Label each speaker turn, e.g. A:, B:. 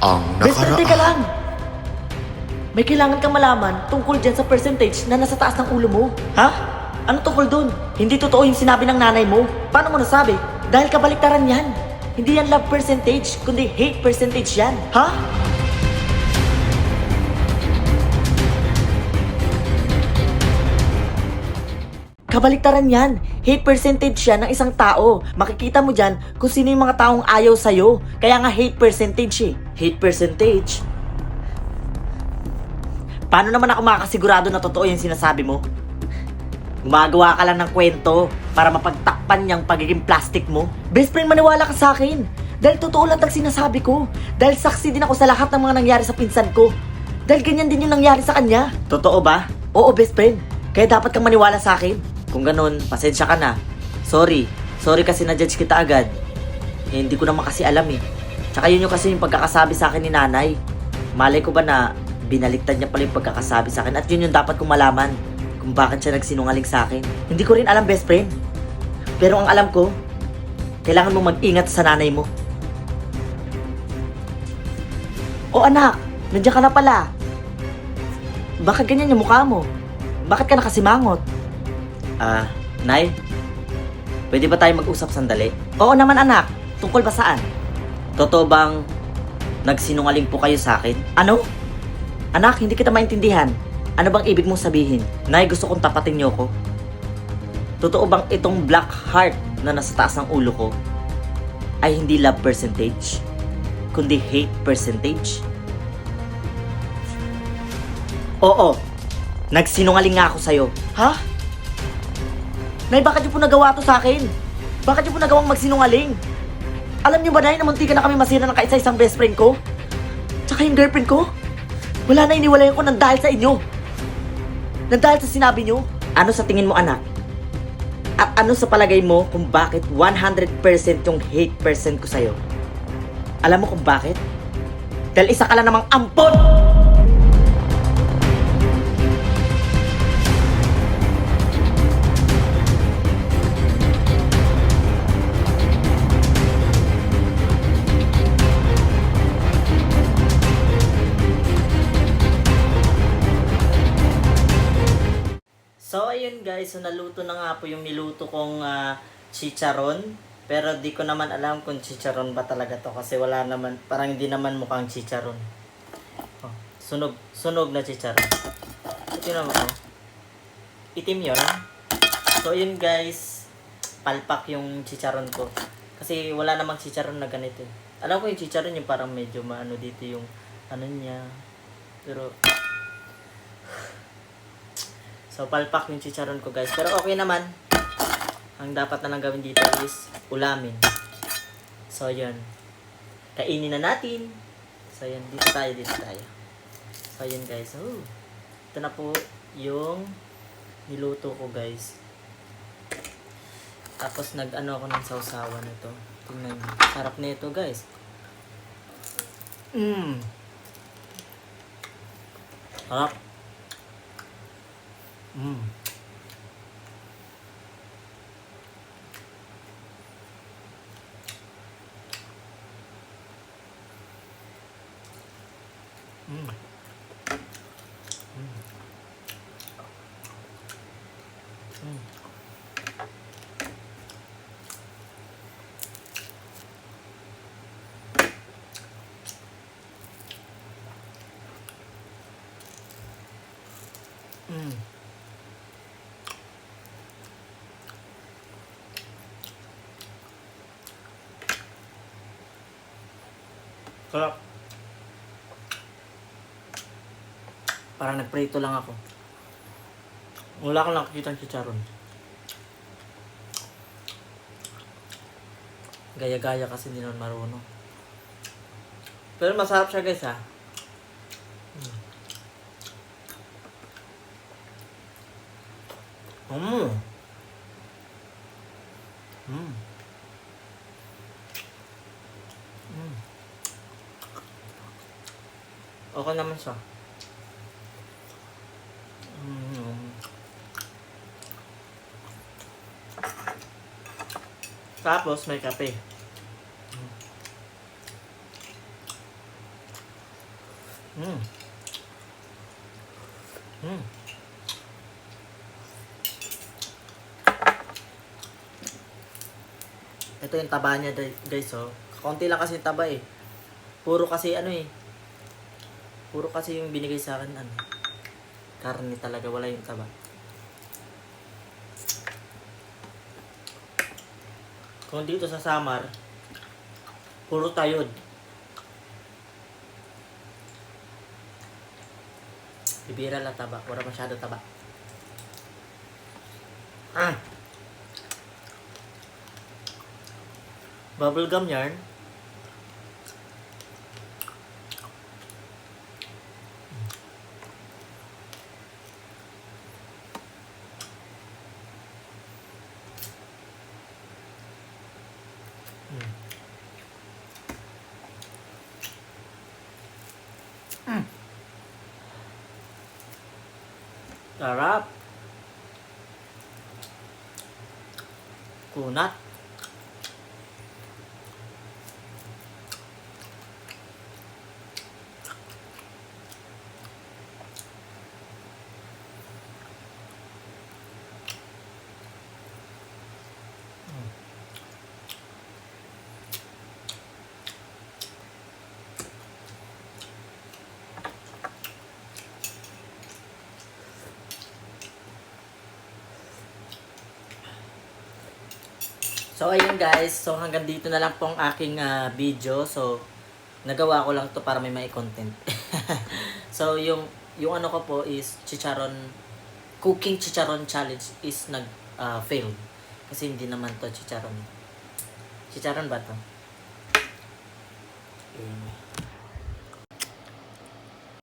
A: ang
B: Best friend, teka
A: nakaraan.
B: lang. May kailangan kang malaman tungkol dyan sa percentage na nasa taas ng ulo mo. Ha? Ano tungkol dun? Hindi totoo yung sinabi ng nanay mo. Paano mo nasabi? Dahil kabaliktaran yan. Hindi yan love percentage, kundi hate percentage yan. Ha? Kabaliktaran yan. Hate percentage yan ng isang tao. Makikita mo dyan kung sino yung mga taong ayaw sa'yo. Kaya nga hate percentage eh. Hate percentage? Paano naman ako makakasigurado na totoo yung sinasabi mo? Gumagawa ka lang ng kwento para mapagtakpan niyang pagiging plastic mo. Best friend, maniwala ka sa akin. Dahil totoo lang ang sinasabi ko. Dahil saksi din ako sa lahat ng mga nangyari sa pinsan ko. Dahil ganyan din yung nangyari sa kanya. Totoo ba? Oo, best friend. Kaya dapat kang maniwala sa akin. Kung ganun, pasensya ka na. Sorry. Sorry kasi na-judge kita agad. Eh, hindi ko naman kasi alam eh. Tsaka yun yung kasi yung pagkakasabi sa akin ni nanay. Malay ko ba na binaliktad niya pala yung pagkakasabi sa akin at yun yung dapat kong malaman kung bakit siya nagsinungaling sa akin. Hindi ko rin alam, best friend. Pero ang alam ko, kailangan mo mag-ingat sa nanay mo. O anak, nandiyan ka na pala. Bakit ganyan yung mukha mo? Bakit ka nakasimangot? Nay? Pwede ba tayo mag-usap sandali? Oo naman anak, tungkol ba saan? Totoo bang nagsinungaling po kayo sa akin? Ano? Anak, hindi kita maintindihan. Ano bang ibig mong sabihin? Nay, gusto kong tapatin niyo ko. Totoo bang itong black heart na nasa taas ng ulo ko ay hindi love percentage, kundi hate percentage? Oo, nagsinungaling nga ako sa'yo. Ha? Nay, bakit niyo po nagawa to sa akin? Bakit niyo po nagawang magsinungaling? Alam niyo ba, Nay, na muntikan na kami masira ng kaisa-isang best friend ko? Tsaka yung girlfriend ko? Wala na, iniwalayan ko nang dahil sa inyo. Nang dahil sa sinabi niyo. Ano sa tingin mo, anak? At ano sa palagay mo kung bakit 100% yung hate percent ko sa'yo? Alam mo kung bakit? Dahil isa ka lang namang ampon! So ayun guys, so naluto na nga po yung niluto kong chicharon. Pero di ko naman alam kung chicharon ba talaga to kasi wala naman, parang hindi naman mukhang chicharon. Oh, sunog na chicharon. Ito naman oh. Itim yun. So ayun guys, palpak yung chicharon ko. Kasi wala namang chicharon na ganito. Alam ko yung chicharon yung parang medyo maano dito yung ano niya. Pero so, palpak yung chicharon ko guys. Pero okay naman. Ang dapat na lang gawin dito is ulamin. So, yun. Kainin na natin. So, yun. Dito tayo. So, yun guys. Oh, ito na po yung niluto ko guys. Tapos, nag-ano ako ng sausawan nito. Tingnan nyo. Sarap na ito guys. Sarap. Mm. Mm. Mm. Mm. Mm. Sarap. Parang nagprito lang ako. Wala akong nakikita ng chicharon. Gaya-gaya kasi hindi naman marunong. Pero masarap siya guys ha. Mm. Mm. Mm. Okay naman siya. Tapos may kape. Mm. Mm. Ito yung taba niya guys, oh. Kaunti lang kasi yung taba eh. Puro kasi ano eh. Puro kasi yung binigay sa akin ano. Karne talaga, wala yung taba. Kung dito sa Samar, puro tayod. Bibira lang taba, wala masyado taba. Ah! Bubblegum yarn. Sarap. Kunat. So ayun guys, so hanggang dito na lang pong aking video. So nagawa ko lang to para may content. So yung ano ko po is chicharon, cooking chicharon challenge is failed. Kasi hindi naman to chicharon. Chicharon ba to? Ayun.